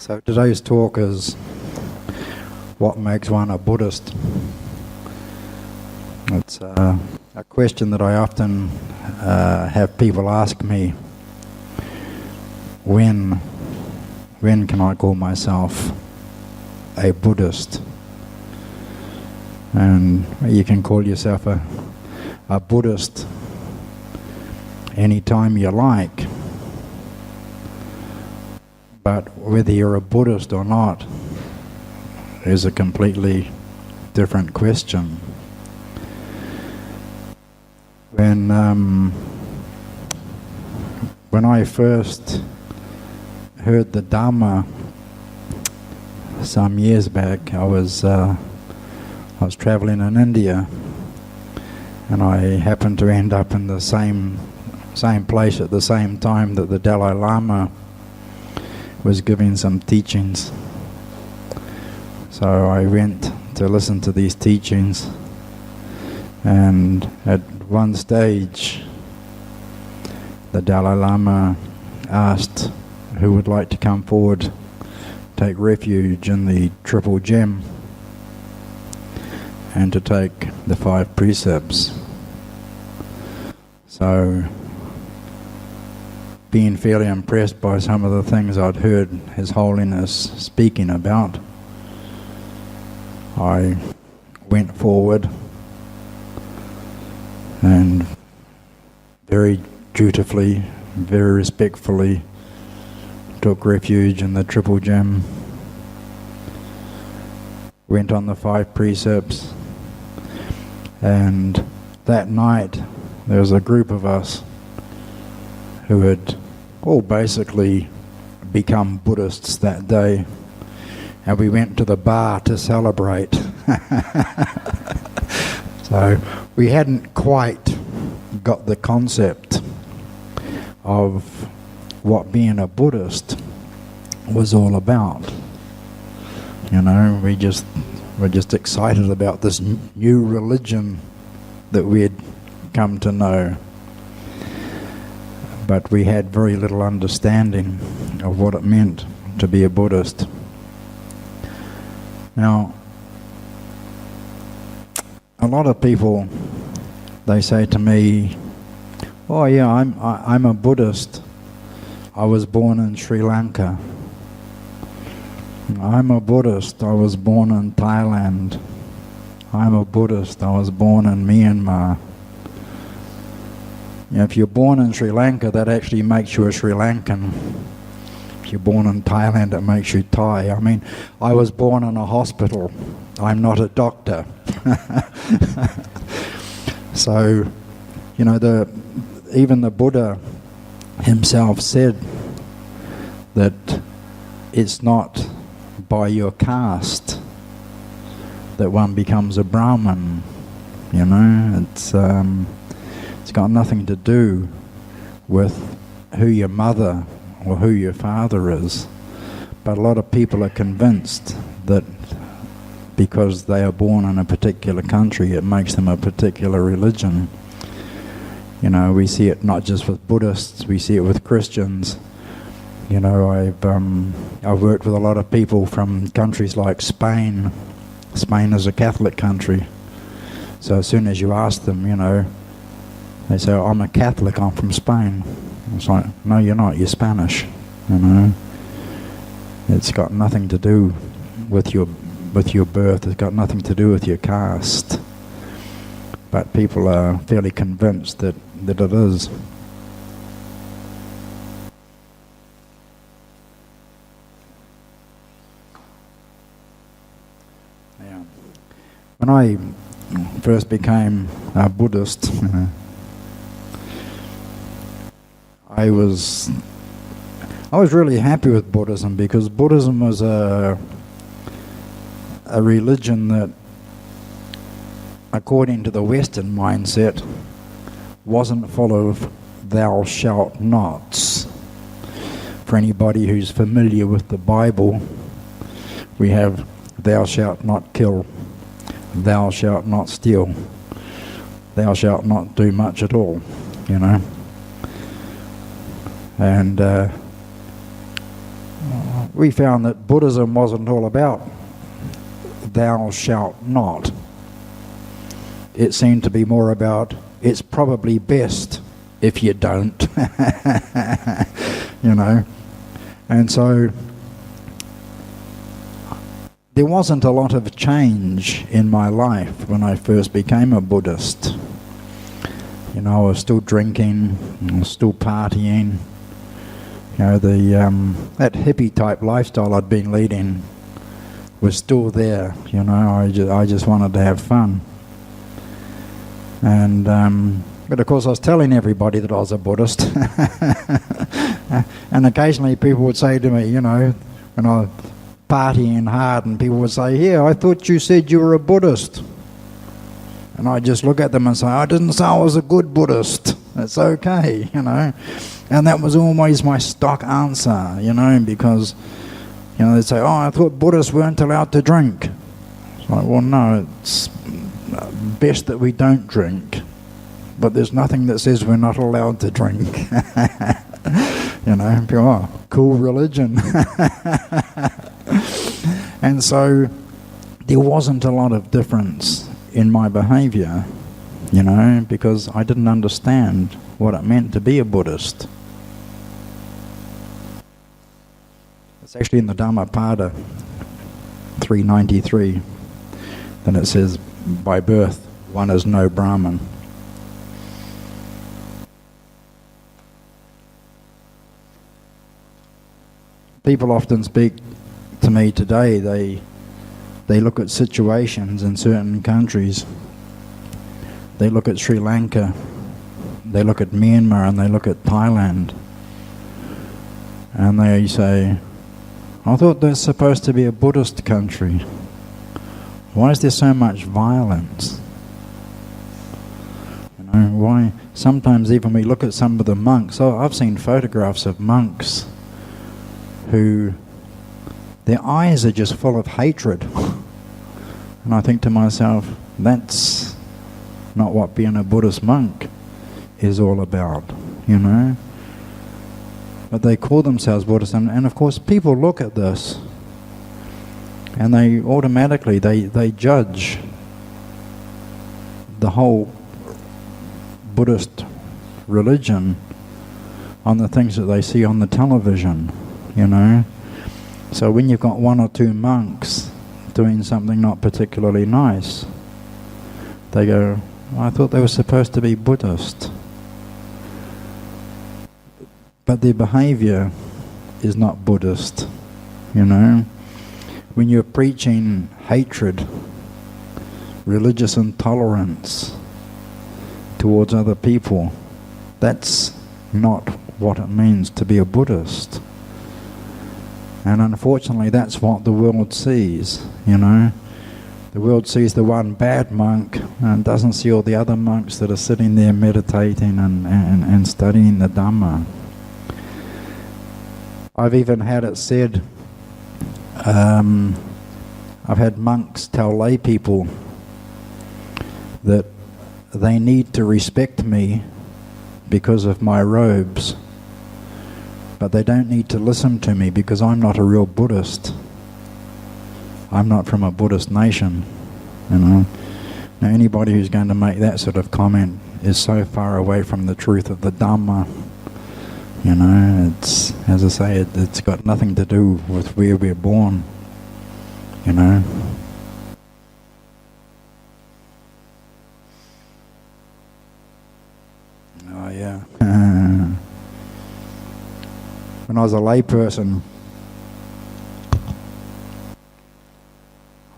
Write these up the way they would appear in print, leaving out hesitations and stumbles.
So today's talk is what makes one a Buddhist. It's a question that I often have people ask me. When can I call myself a Buddhist? And you can call yourself a Buddhist anytime you like. But whether you're a Buddhist or not is a completely different question. When I first heard the Dhamma some years back, I was traveling in India, and I happened to end up in the same place at the same time that the Dalai Lama was giving some teachings. So I went to listen to these teachings, and at one stage the Dalai Lama asked who would like to come forward, take refuge in the Triple Gem, and to take the 5 precepts. So, being fairly impressed by some of the things I'd heard His Holiness speaking about, I went forward and very dutifully, very respectfully took refuge in the Triple Gem, went on the 5 precepts, and that night there was a group of us who had all basically become Buddhists that day, and we went to the bar to celebrate. So we hadn't quite got the concept of what being a Buddhist was all about. You know, we're just excited about this new religion that we had come to know. But we had very little understanding of what it meant to be a Buddhist. Now, a lot of people, they say to me, "Oh yeah, I'm a Buddhist. I was born in Sri Lanka. I'm a Buddhist. I was born in Thailand. I'm a Buddhist. I was born in Myanmar." You know, if you're born in Sri Lanka, that actually makes you a Sri Lankan. If you're born in Thailand, it makes you Thai. I mean, I was born in a hospital. I'm not a doctor. So, you know, even the Buddha himself said that it's not by your caste that one becomes a Brahmin. You know, it's got nothing to do with who your mother or who your father is. But a lot of people are convinced that because they are born in a particular country, it makes them a particular religion. You know, we see it not just with Buddhists, we see it with Christians. You know, I've worked with a lot of people from countries like Spain. Spain is a Catholic country. So as soon as you ask them, you know, they say, "I'm a Catholic, I'm from Spain." It's like, no, you're not, you're Spanish. You know, it's got nothing to do with your birth. It's got nothing to do with your caste. But people are fairly convinced that it is. Yeah. When I first became a Buddhist, I was really happy with Buddhism, because Buddhism was a religion that, according to the Western mindset, wasn't full of thou shalt nots. For anybody who's familiar with the Bible, we have thou shalt not kill, thou shalt not steal, thou shalt not do much at all, you know. And we found that Buddhism wasn't all about thou shalt not. It seemed to be more about it's probably best if you don't. You know. And so there wasn't a lot of change in my life when I first became a Buddhist. You know, I was still drinking, I was still partying. You know, that hippie type lifestyle I'd been leading was still there. You know, I just wanted to have fun. And but of course I was telling everybody that I was a Buddhist. And occasionally people would say to me, you know, when I was partying hard, and people would say, "Yeah, I thought you said you were a Buddhist." And I just look at them and say, "I didn't say I was a good Buddhist. It's okay," you know. And that was always my stock answer, you know, because, you know, they'd say, "Oh, I thought Buddhists weren't allowed to drink." It's like, well, no, it's best that we don't drink. But there's nothing that says we're not allowed to drink. You know, people, oh, cool religion. And so there wasn't a lot of difference in my behaviour, you know, because I didn't understand what it meant to be a Buddhist. It's actually in the Dhamma 393. Then it says, by birth one is no Brahmin. People often speak to me today, they look at situations in certain countries. They look at Sri Lanka, they look at Myanmar, and they look at Thailand. And they say, "I thought that's supposed to be a Buddhist country. Why is there so much violence?" You know, why? Sometimes even we look at some of the monks. Oh, I've seen photographs of monks who their eyes are just full of hatred. And I think to myself, that's not what being a Buddhist monk is all about, you know. But they call themselves Buddhists, and of course people look at this and they automatically they judge the whole Buddhist religion on the things that they see on the television, you know. So when you've got one or two monks doing something not particularly nice, they go, "I thought they were supposed to be Buddhist." But their behaviour is not Buddhist, you know. When you're preaching hatred, religious intolerance towards other people, that's not what it means to be a Buddhist. And unfortunately that's what the world sees, you know. The world sees the one bad monk and doesn't see all the other monks that are sitting there meditating and studying the Dhamma. I've even had it said, I've had monks tell lay people that they need to respect me because of my robes, but they don't need to listen to me because I'm not a real Buddhist. I'm not from a Buddhist nation, you know. Now anybody who's going to make that sort of comment is so far away from the truth of the Dhamma. You know, it's, as I say, it's got nothing to do with where we're born, you know. Oh yeah. When I was a layperson,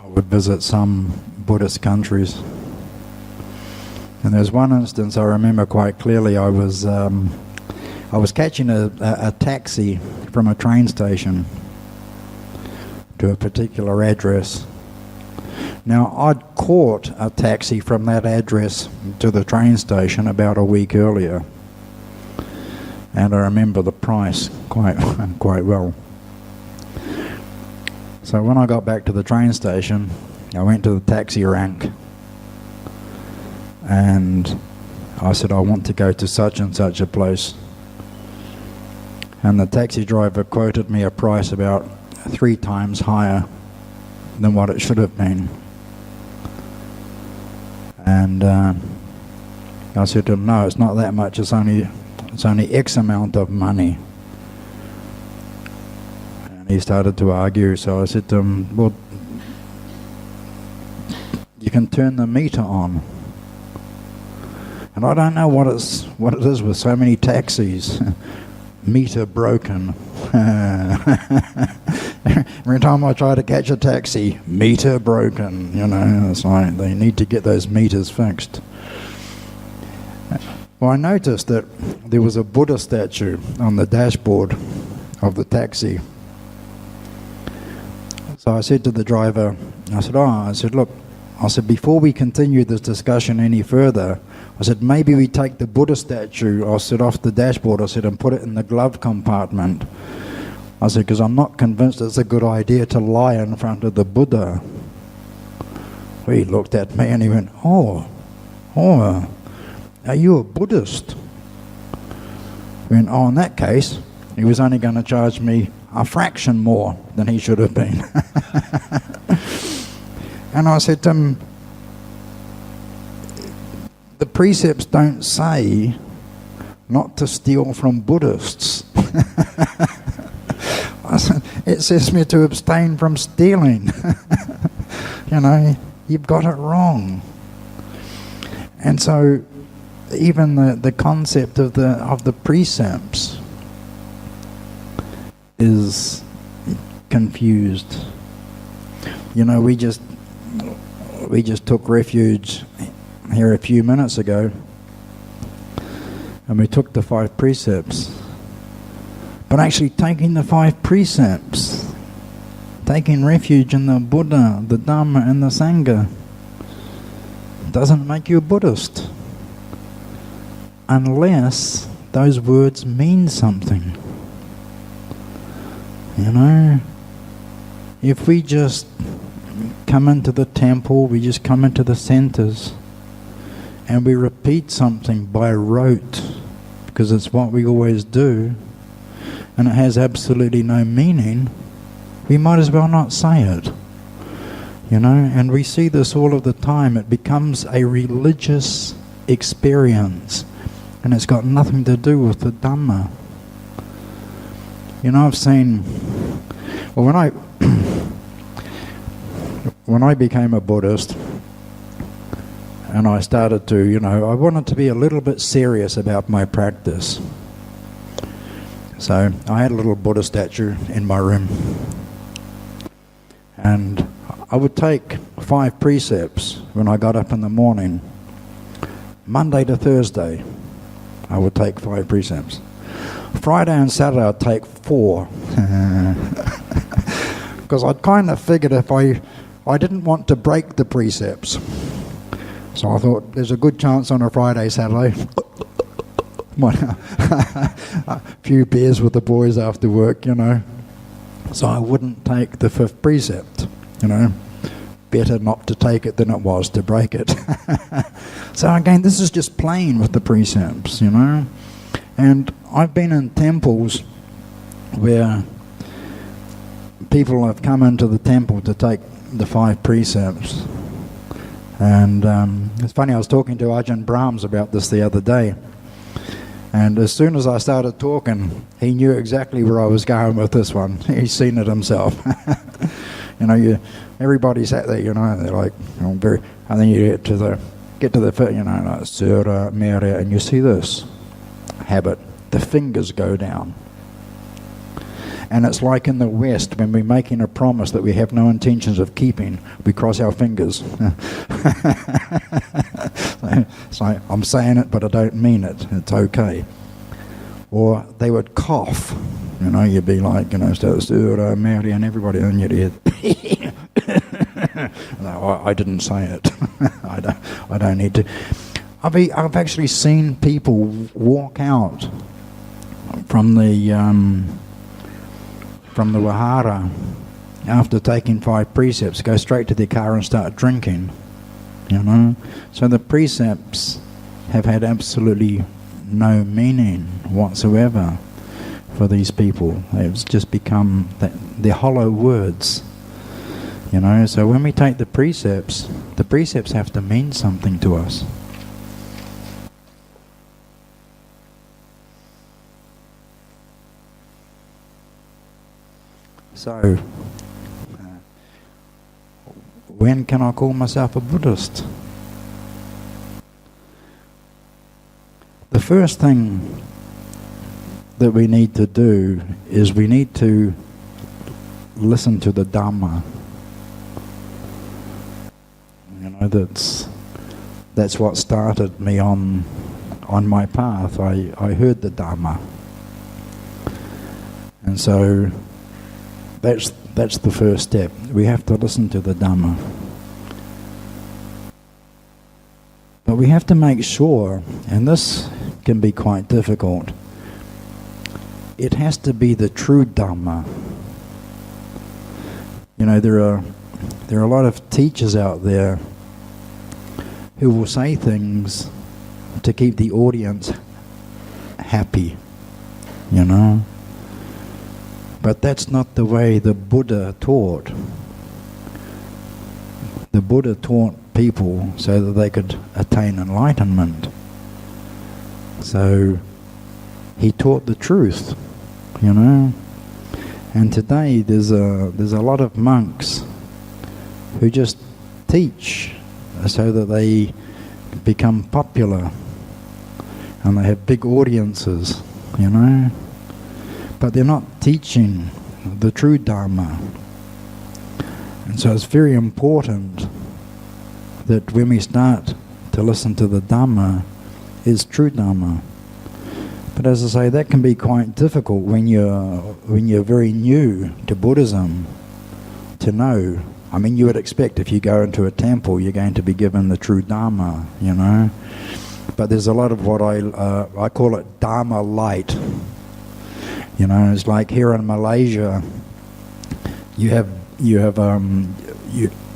I would visit some Buddhist countries. And there's one instance I remember quite clearly. I was catching a taxi from a train station to a particular address. Now, I'd caught a taxi from that address to the train station about a week earlier, and I remember the price quite well. So when I got back to the train station, I went to the taxi rank and I said, "I want to go to such and such a place." And the taxi driver quoted me a price about 3 times higher than what it should have been. And I said to him, no, it's not that much, it's only X amount of money. And he started to argue, so I said to him, well, you can turn the meter on. And I don't know what it is with so many taxis. Meter broken. Every time I try to catch a taxi, meter broken. You know, it's like they need to get those meters fixed. Well, I noticed that there was a Buddha statue on the dashboard of the taxi. So I said to the driver, look, before we continue this discussion any further, I said, maybe we take the Buddha statue, I said, off the dashboard, I said, and put it in the glove compartment. I said, because I'm not convinced it's a good idea to lie in front of the Buddha. He looked at me and he went, oh, are you a Buddhist? I went, in that case, he was only going to charge me a fraction more than he should have been. And I said to him, the precepts don't say not to steal from Buddhists. I said, it says me to abstain from stealing. You know, you've got it wrong. And so even the concept of the precepts is confused. You know, we just took refuge here a few minutes ago, and we took the 5 precepts. But actually taking the 5 precepts, taking refuge in the Buddha, the Dhamma and the Sangha, doesn't make you a Buddhist unless those words mean something. You know, if we just come into the temple, we just come into the centers and we repeat something by rote because it's what we always do and it has absolutely no meaning, we might as well not say it. You know, and we see this all of the time. It becomes a religious experience and it's got nothing to do with the Dhamma. You know, I've seen, well, when I became a Buddhist and I started to, you know, I wanted to be a little bit serious about my practice. So I had a little Buddha statue in my room. And I would take 5 precepts when I got up in the morning. Monday to Thursday, I would take 5 precepts. Friday and Saturday, I'd take 4. Because I'd kind of figured if I didn't want to break the precepts. So I thought, there's a good chance on a Friday, Saturday. A few beers with the boys after work, you know. So I wouldn't take the 5th precept, you know. Better not to take it than it was to break it. So again, this is just playing with the precepts, you know. And I've been in temples where people have come into the temple to take the 5 precepts. And it's funny, I was talking to Ajahn Brahms about this the other day. And as soon as I started talking, he knew exactly where I was going with this one. He's seen it himself. You know, everybody sat there, you know, they're like, and then you get to the you know, like Sura, Mera, and you see this habit. The fingers go down. And it's like in the West, when we're making a promise that we have no intentions of keeping, we cross our fingers. It's like, I'm saying it, but I don't mean it. It's okay. Or they would cough. You know, you'd be like, you know, Mary and everybody in your ear. No, I didn't say it. I don't need to. I've actually seen people walk out from the Vihara after taking 5 precepts, go straight to their car and start drinking, you know. So the precepts have had absolutely no meaning whatsoever for these people. It's just become they're hollow words. So when we take the precepts have to mean something to us. So, when can I call myself a Buddhist? The first thing that we need to do is we need to listen to the Dhamma. That's what started me on my path. I heard the Dhamma, and so that's the first step. We have to listen to the Dhamma, but we have to make sure, and this can be quite difficult. It has to be the true Dhamma. There are a lot of teachers out there who will say things to keep the audience happy, But that's not the way the Buddha taught. The Buddha taught people so that they could attain enlightenment. So he taught the truth, And today there's a lot of monks who just teach so that they become popular and they have big audiences, But they're not teaching the true Dhamma. And so it's very important that when we start to listen to the Dhamma, it's true Dhamma. But as I say, that can be quite difficult when you're very new to Buddhism to know. You would expect if you go into a temple, you're going to be given the true Dhamma, But there's a lot of what I call it Dhamma light. It's like here in Malaysia, you have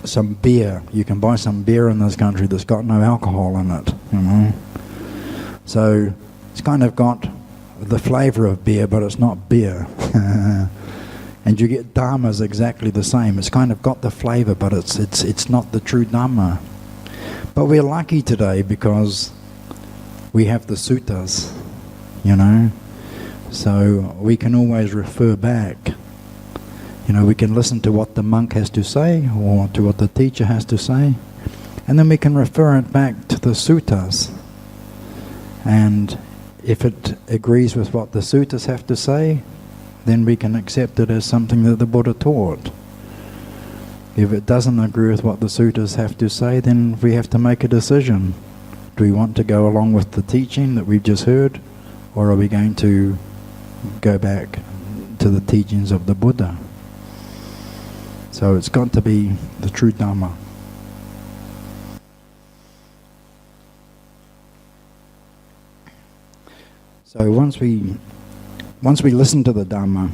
some beer. You can buy some beer in this country that's got no alcohol in it, So it's kind of got the flavour of beer, but it's not beer. And you get Dhammas exactly the same. It's kind of got the flavour, but it's not the true Dhamma. But we're lucky today because we have the suttas, So we can always refer back. We can listen to what the monk has to say or to what the teacher has to say. And then we can refer it back to the suttas. And if it agrees with what the suttas have to say, then we can accept it as something that the Buddha taught. If it doesn't agree with what the suttas have to say, then we have to make a decision. Do we want to go along with the teaching that we've just heard, or are we going to go back to the teachings of the Buddha? So it's got to be the true Dhamma. So once we listen to the Dhamma,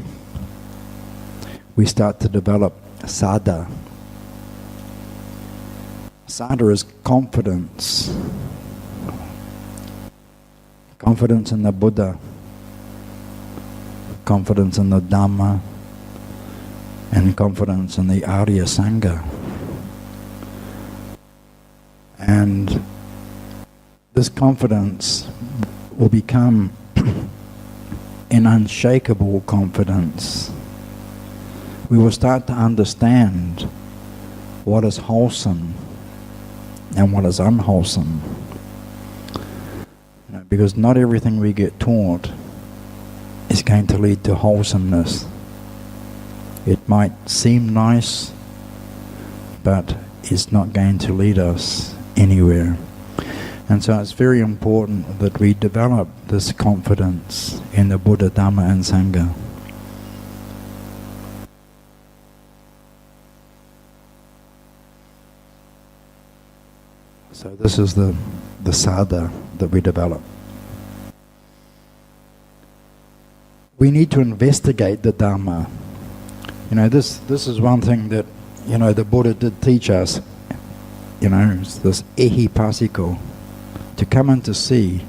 we start to develop saddha. Saddha is confidence. Confidence in the Buddha, confidence in the Dhamma, and confidence in the Arya Sangha. And this confidence will become an unshakable confidence. We will start to understand what is wholesome and what is unwholesome. Because not everything we get taught is going to lead to wholesomeness. It might seem nice, but it's not going to lead us anywhere. And so it's very important that we develop this confidence in the Buddha, Dhamma and Sangha. So this is the saddha that we develop. We need to investigate the Dhamma. This is one thing that, the Buddha did teach us. It's this ehipassiko, to come and to see.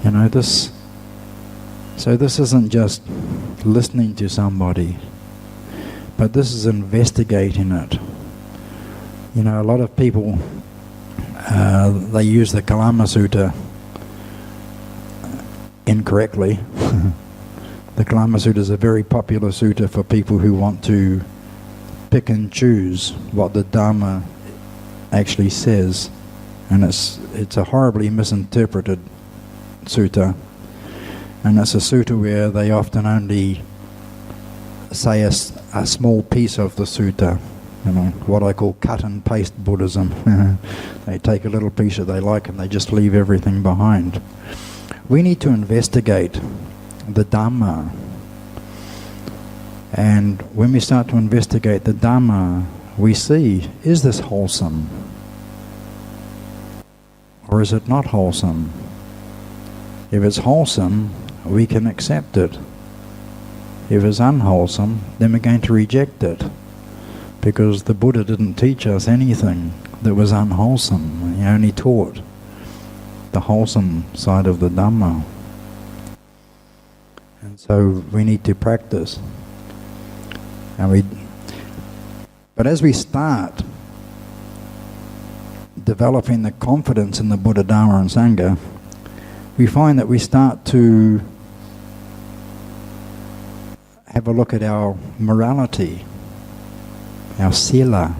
This So this isn't just listening to somebody, but this is investigating it. You know, a lot of people, they use the Kalama Sutta incorrectly. The Kalama Sutta is a very popular sutta for people who want to pick and choose what the Dhamma actually says, and it's a horribly misinterpreted sutta, and it's a sutta where they often only say a small piece of the sutta, you know, what I call cut and paste Buddhism. They take a little piece that they like and they just leave everything behind. We need to investigate the Dhamma, and when we start to investigate the Dhamma, we see, is this wholesome? Or is it not wholesome? If it's wholesome, we can accept it. If it's unwholesome, then we're going to reject it, because the Buddha didn't teach us anything that was unwholesome. He only taught the wholesome side of the Dhamma. And so we need to practice. But as we start developing the confidence in the Buddha, Dhamma and Sangha, we find that we start to have a look at our morality, our sila.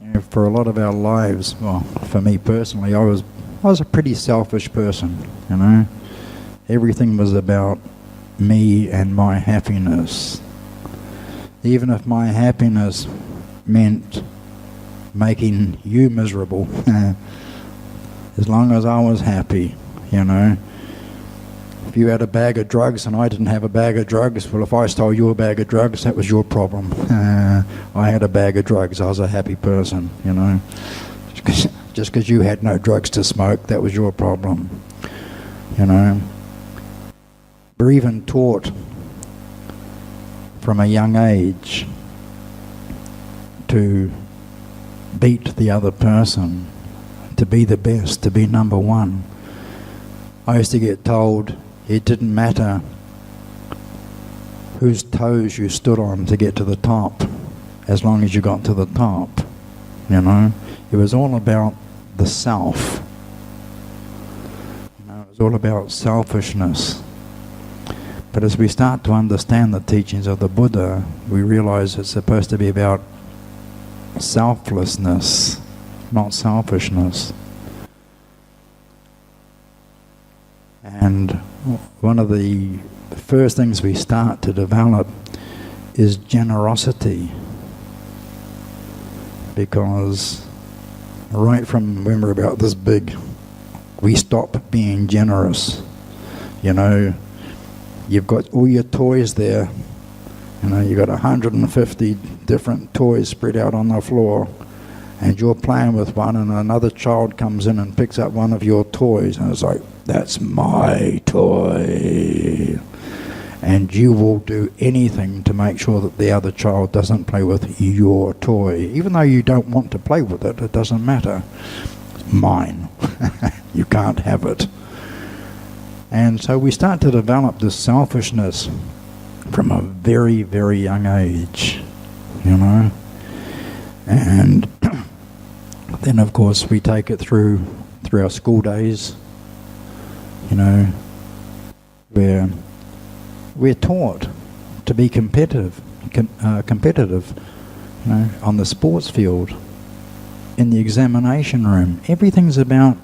You know, for a lot of our lives, well, for me personally, I was a pretty selfish person, you know. Everything was about me and my happiness. Even if my happiness meant making you miserable, as long as I was happy, you know. If you had a bag of drugs and I didn't have a bag of drugs, well, if I stole your bag of drugs, that was your problem. I had a bag of drugs, I was a happy person, you know. Just because you had no drugs to smoke, that was your problem, you know. We're even taught from a young age to beat the other person, to be the best, to be number one. I used to get told it didn't matter whose toes you stood on to get to the top, as long as you got to the top, you know. It was all about the self. You know, it was all about selfishness. But as we start to understand the teachings of the Buddha, we realize it's supposed to be about selflessness, not selfishness. And one of the first things we start to develop is generosity. Because right from when we're about this big, we stop being generous. You know, you've got all your toys there. You know, you've got 150 different toys spread out on the floor, and you're playing with one, and another child comes in and picks up one of your toys, and it's like, that's my toy. And you will do anything to make sure that the other child doesn't play with your toy. Even though you don't want to play with it, it doesn't matter. It's mine. You can't have it. And so we start to develop this selfishness from a very, very young age, you know. And then, of course, we take it through our school days, you know, where we're taught to be competitive, you know, on the sports field, in the examination room. Everything's about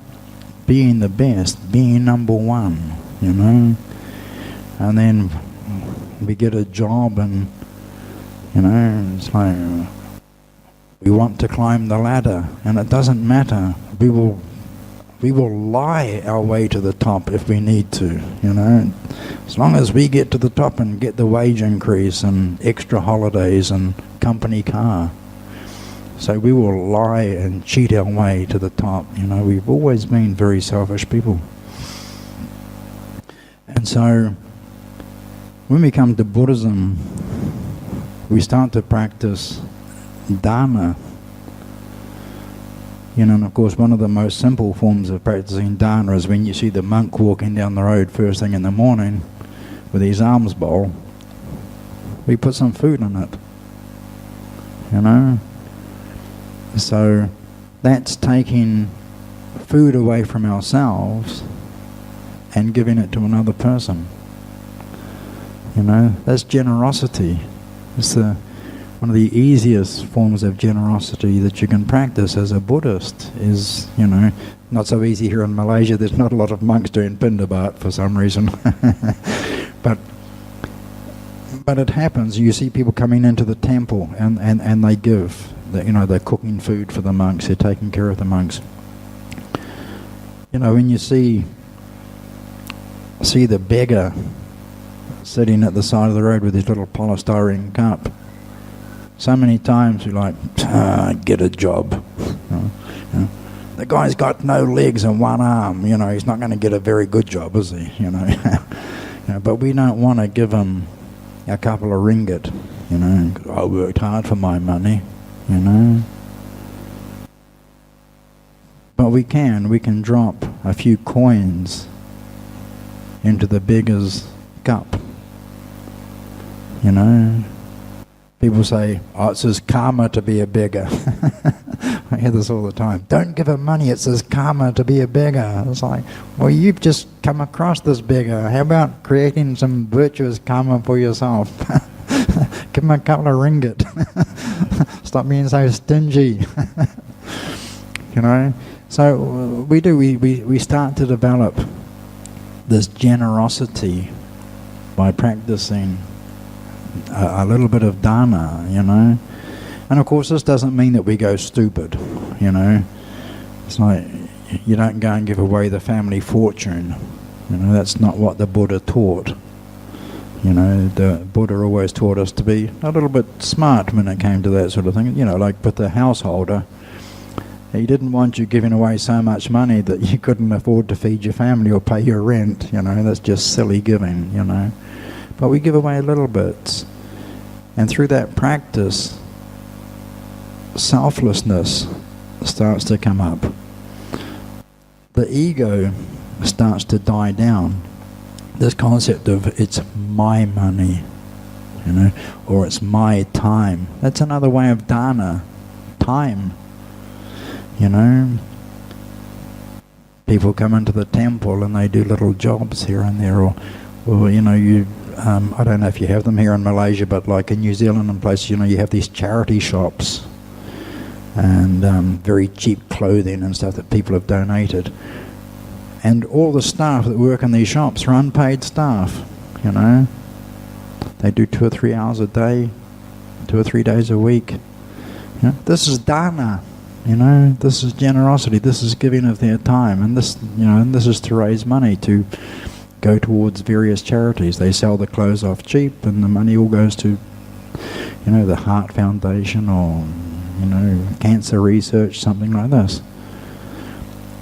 being the best, being number one, you know. And then we get a job, and, you know, it's like we want to climb the ladder, and it doesn't matter. We will lie our way to the top if we need to, you know. As long as we get to the top and get the wage increase and extra holidays and company car. So we will lie and cheat our way to the top, you know. We've always been very selfish people. And so when we come to Buddhism, we start to practice Dhamma. You know, and of course one of the most simple forms of practicing dana is when you see the monk walking down the road first thing in the morning with his alms bowl, we put some food in it. You know? So that's taking food away from ourselves and giving it to another person. You know, that's generosity. It's one of the easiest forms of generosity that you can practice as a Buddhist is, you know, not so easy here in Malaysia. There's not a lot of monks doing pindabat for some reason. But it happens. You see people coming into the temple and they give. You know, they're cooking food for the monks. They're taking care of the monks. You know, when you see the beggar sitting at the side of the road with his little polystyrene cup, so many times you're like, get a job. You know, the guy's got no legs and one arm. You know, he's not going to get a very good job, is he? You know, but we don't want to give him a couple of ringgit. You know, I worked hard for my money. You know, but we can drop a few coins into the beggar's cup. You know, people say, oh, it's his karma to be a beggar. I hear this all the time. Don't give him money, it's his karma to be a beggar. It's like, well, you've just come across this beggar. How about creating some virtuous karma for yourself? Give him a couple of ringgit. Stop being so stingy. You know? So we start to develop this generosity by practicing a little bit of dana, you know. And of course this doesn't mean that we go stupid, you know. It's like you don't go and give away the family fortune. You know, that's not what the Buddha taught. You know, the Buddha always taught us to be a little bit smart when it came to that sort of thing. You know, like with the householder, he didn't want you giving away so much money that you couldn't afford to feed your family or pay your rent. You know, that's just silly giving, you know. But we give away little bits. And through that practice, selflessness starts to come up. The ego starts to die down. This concept of it's my money, you know, or it's my time. That's another way of dana, time, you know. People come into the temple and they do little jobs here and there, or you know, I don't know if you have them here in Malaysia, but like in New Zealand and places, you know, you have these charity shops and very cheap clothing and stuff that people have donated. And all the staff that work in these shops are unpaid staff, you know. They do 2 or 3 hours a day, 2 or 3 days a week. You know, this is dana, you know. This is generosity. This is giving of their time, and this, you know, and this is to raise money to go towards various charities. They sell the clothes off cheap, and the money all goes to, you know, the Heart Foundation or, you know, cancer research, something like this.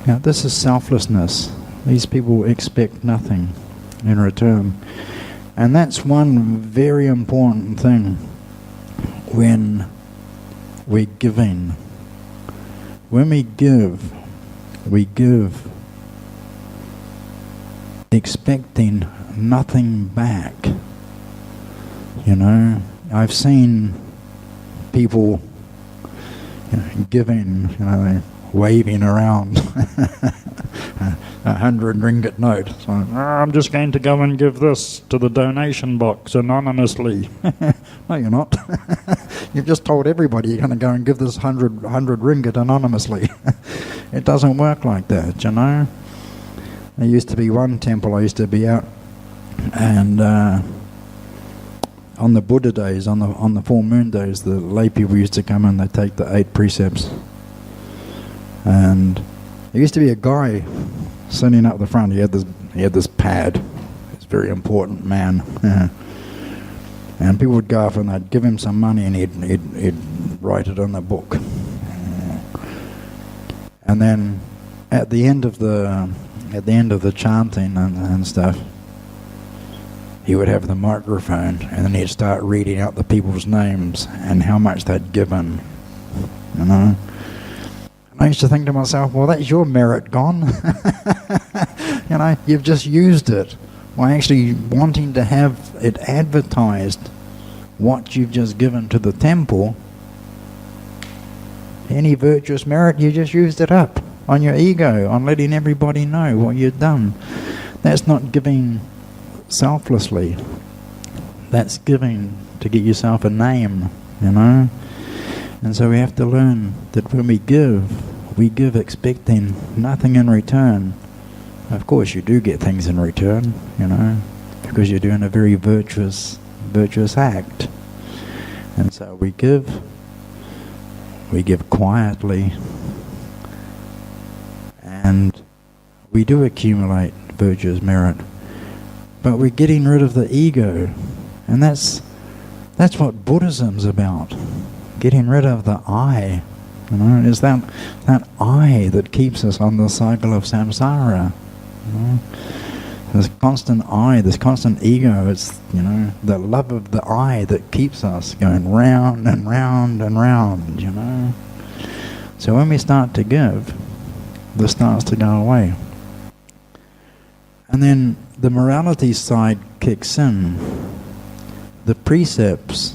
Now, this is selflessness. These people expect nothing in return. And that's one very important thing when we're giving. When we give expecting nothing back. You know, I've seen people, you know, giving, you know, waving around 100 ringgit note. So, I'm just going to go and give this to the donation box anonymously. No, you're not. You've just told everybody you're going to go and give this 100 ringgit anonymously. It doesn't work like that, you know. There used to be one temple I used to be out, and on the Buddha days, on the full moon days, the lay people used to come and they'd take the 8 precepts. And there used to be a guy sitting up the front. He had this pad. He's a very important man. And people would go up and they'd give him some money, and he'd write it on a book. And then at the end of the chanting and stuff, he would have the microphone, and then he'd start reading out the people's names and how much they'd given, you know. And I used to think to myself, well, that's your merit gone. You've just used it by actually wanting to have it advertised what you've just given to the temple. Any virtuous merit, you just used it up on your ego, on letting everybody know what you've done. That's not giving selflessly. That's giving to get yourself a name, And so we have to learn that when we give expecting nothing in return. Of course you do get things in return, because you're doing a very virtuous act. And so we give quietly, and we do accumulate virtuous merit. But we're getting rid of the ego, and that's what Buddhism's about. Getting rid of the I. It's that I that keeps us on the cycle of samsara. This constant I, this constant ego, it's, the love of the I that keeps us going round and round and round, So when we start to give, this starts to go away. And then the morality side kicks in. The precepts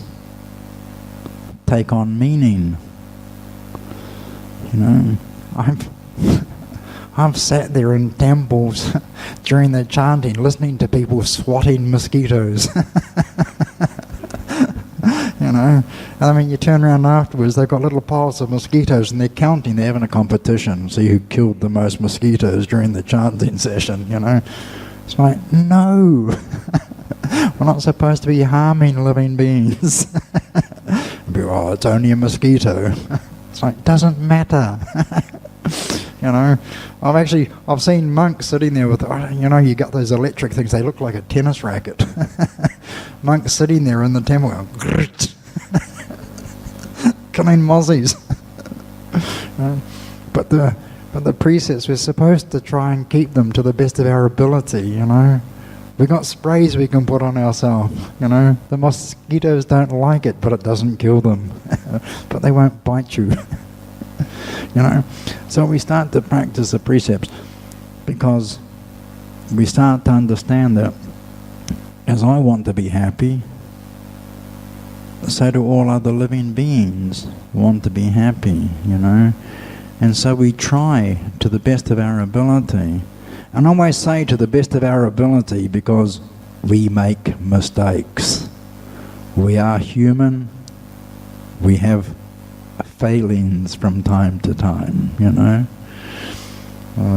take on meaning. I've sat there in temples during the chanting, listening to people swatting mosquitoes. And you turn around afterwards, they've got little piles of mosquitoes and they're counting, they're having a competition, see who killed the most mosquitoes during the chanting session, It's like, no! We're not supposed to be harming living beings. Oh, it's only a mosquito. It's like, doesn't matter. I've seen monks sitting there with, you got those electric things, they look like a tennis racket. Monks sitting there in the temple going, killing mozzies. But the precepts, we're supposed to try and keep them to the best of our ability, We've got sprays we can put on ourselves, The mosquitoes don't like it, but it doesn't kill them. But they won't bite you. So we start to practice the precepts because we start to understand that as I want to be happy, so do all other living beings want to be happy, And so we try to the best of our ability. And I always say to the best of our ability because we make mistakes. We are human. We have failings from time to time,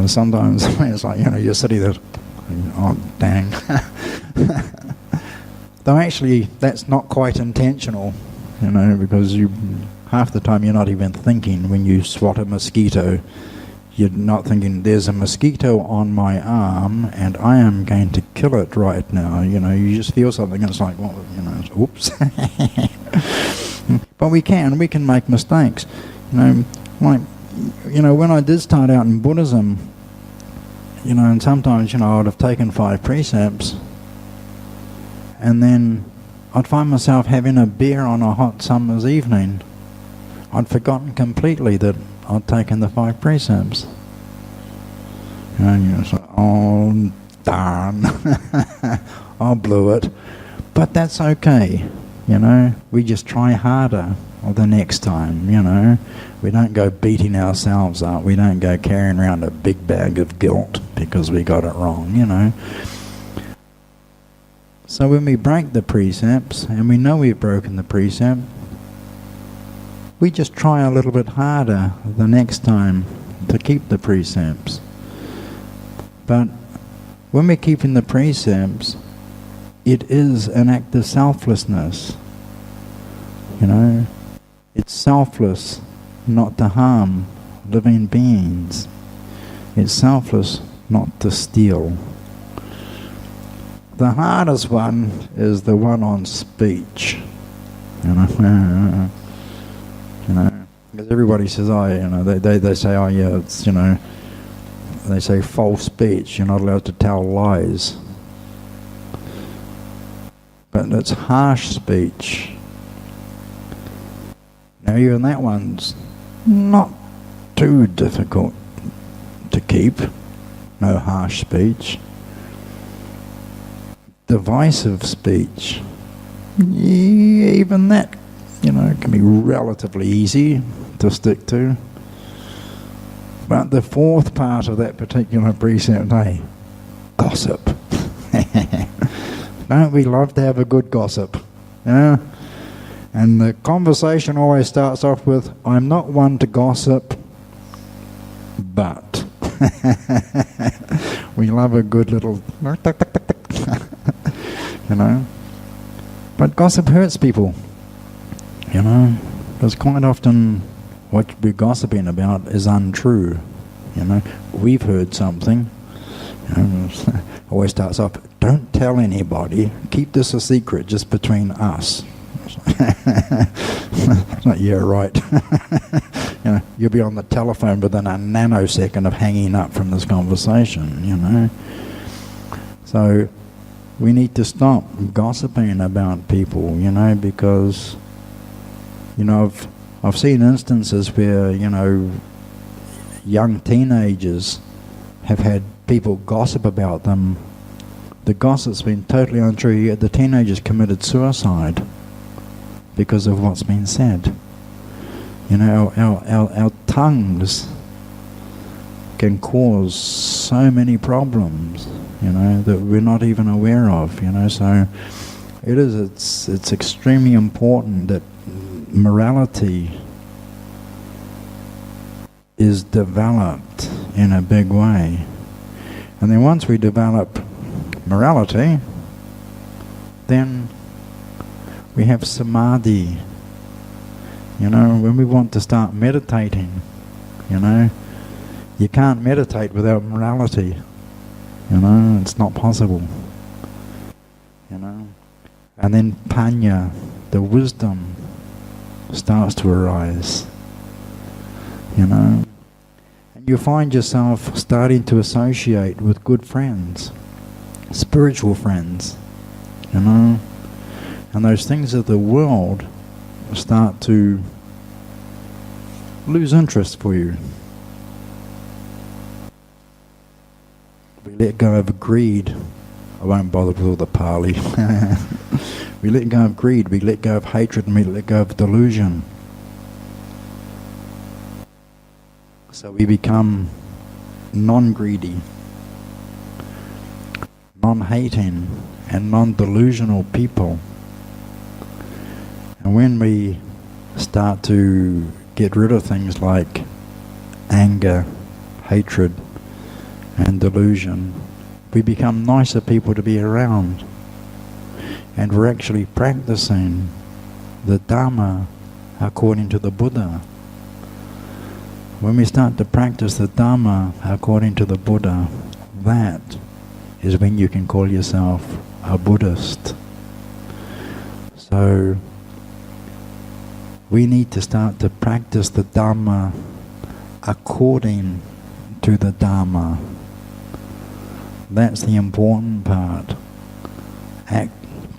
Sometimes it's like, you're sitting there, oh, dang. Though actually, that's not quite intentional, because half the time you're not even thinking when you swat a mosquito. You're not thinking, there's a mosquito on my arm and I am going to kill it right now. You just feel something and it's like, well, oops. But we can make mistakes. When I did start out in Buddhism, and sometimes, I'd have taken 5 precepts and then I'd find myself having a beer on a hot summer's evening. I'd forgotten completely that I'd taken the 5 precepts. And you're like, oh, darn. I blew it. But that's okay, We just try harder the next time, We don't go beating ourselves up. We don't go carrying around a big bag of guilt because we got it wrong, So when we break the precepts, and we know we've broken the precept, we just try a little bit harder the next time to keep the precepts. But when we're keeping the precepts, it is an act of selflessness. It's selfless not to harm living beings. It's selfless not to steal. The hardest one is the one on speech. Because everybody says, they say, oh yeah, it's, they say false speech, you're not allowed to tell lies. But it's harsh speech. Now even that one's not too difficult to keep. No harsh speech. Divisive speech, even that, can be relatively easy to stick to. But the fourth part of that particular precept, gossip. Don't we love to have a good gossip? Yeah? And the conversation always starts off with, I'm not one to gossip, but. We love a good little But gossip hurts people, because quite often what we're gossiping about is untrue. We've heard something. Always starts off, don't tell anybody, keep this a secret just between us. Yeah, right. You'll be on the telephone within a nanosecond of hanging up from this conversation, So we need to stop gossiping about people, because, I've seen instances where, young teenagers have had people gossip about them. The gossip's been totally untrue, yet the teenagers committed suicide because of what's been said. Our tongues can cause so many problems, that we're not even aware of, so it's extremely important that morality is developed in a big way. And then once we develop morality, then we have samadhi. When we want to start meditating, you can't meditate without morality. It's not possible. And then panya, the wisdom, starts to arise. And you find yourself starting to associate with good friends, spiritual friends, and those things of the world start to lose interest for you. We let go of greed. I won't bother with all the Pali. We let go of greed, we let go of hatred, and we let go of delusion. So we become non-greedy, non-hating, and non-delusional people. And when we start to get rid of things like anger, hatred, and delusion, we become nicer people to be around. And we're actually practicing the Dhamma according to the Buddha. When we start to practice the Dhamma according to the Buddha, that is when you can call yourself a Buddhist. So we need to start to practice the Dhamma according to the Dhamma. That's the important part.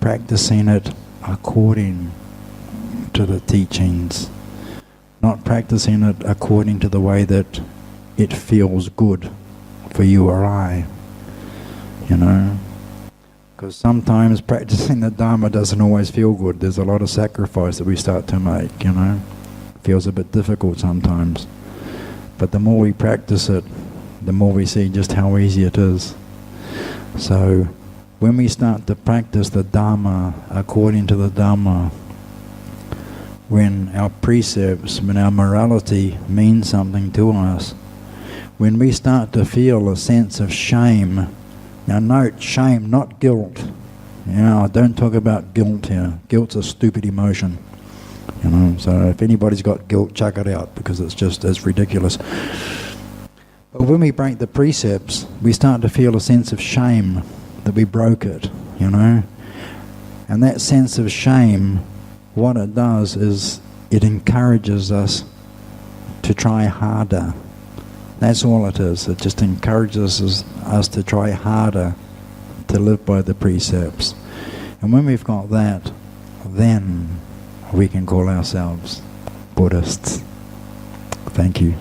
Practicing it according to the teachings. Not practicing it according to the way that it feels good for you or I. Because sometimes practicing the Dhamma doesn't always feel good. There's a lot of sacrifice that we start to make, Feels a bit difficult sometimes. But the more we practice it, the more we see just how easy it is. So when we start to practice the Dhamma according to the Dhamma, when our precepts, when our morality means something to us, when we start to feel a sense of shame, now note, shame, not guilt. Don't talk about guilt here. Guilt's a stupid emotion. So if anybody's got guilt, chuck it out, because it's ridiculous. But when we break the precepts, we start to feel a sense of shame that we broke it, And that sense of shame, what it does is it encourages us to try harder. That's all it is. It just encourages us to try harder to live by the precepts. And when we've got that, then we can call ourselves Buddhists. Thank you.